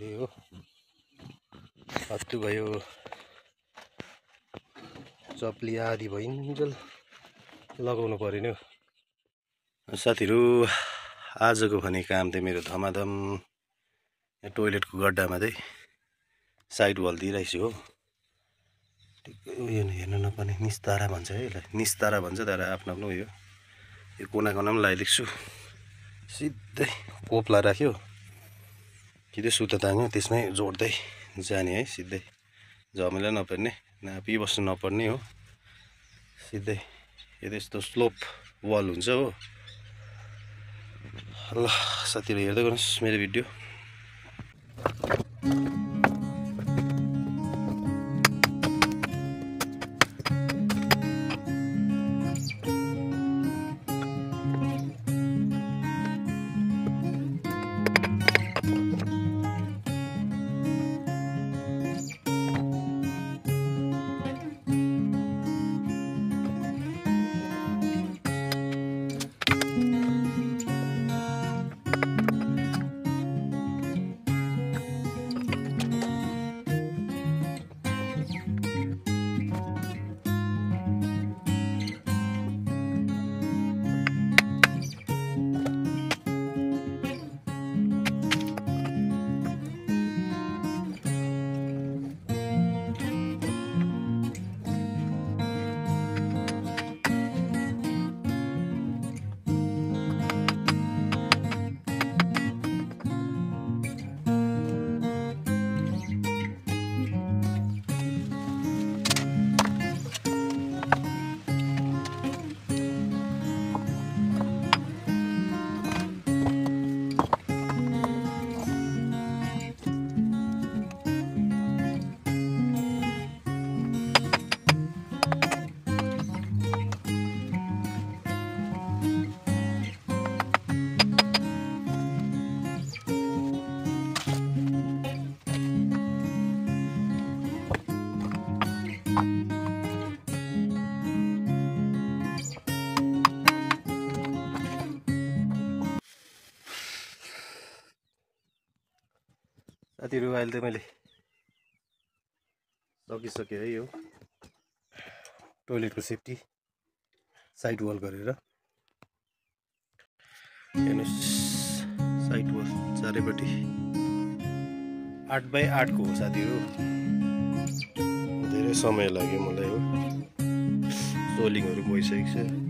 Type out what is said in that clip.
अहिले हो हत्तु भयो चप्ली आदि भइन्जेल लगाउनु पर्यो नि हो साथीहरु। आजको भने काम चाहिँ मेरो धमाधम टोयलेटको गड्डामा चाहिँ साइड वाल दिइरहेछु हो। यो हेर्न नपर्ने निस्तारा भन्छ है यसलाई, निस्तारा भन्छ तर आफ्नो आफ्नो उयो। यो कुना कुनामा लगाइदिएको छु, सिधै कोप्ला राख्यो सिधै सुता तान्यो त्यसमै जोड्दै जाने है, सिधै झमेला नपर्ने नापिबस्नु नपर्ने हो सिधै। यो यस्तो स्लोप वाल हुन्छ हो। ल साथीहरु हेर्दै गर्नुहोस् मेरो भिडियो। साथीहरु अहिले त मैले सकिसकेँ है यो टोयलेटको सेफ्टी साइड वाल गरेर। हेर्नुस् साइड वाल चारैपट्टि 8 बाइ 8 को हो साथीहरु। धेरै समय लाग्यो मलाई हो, सोलिङहरु भइसकेको छ।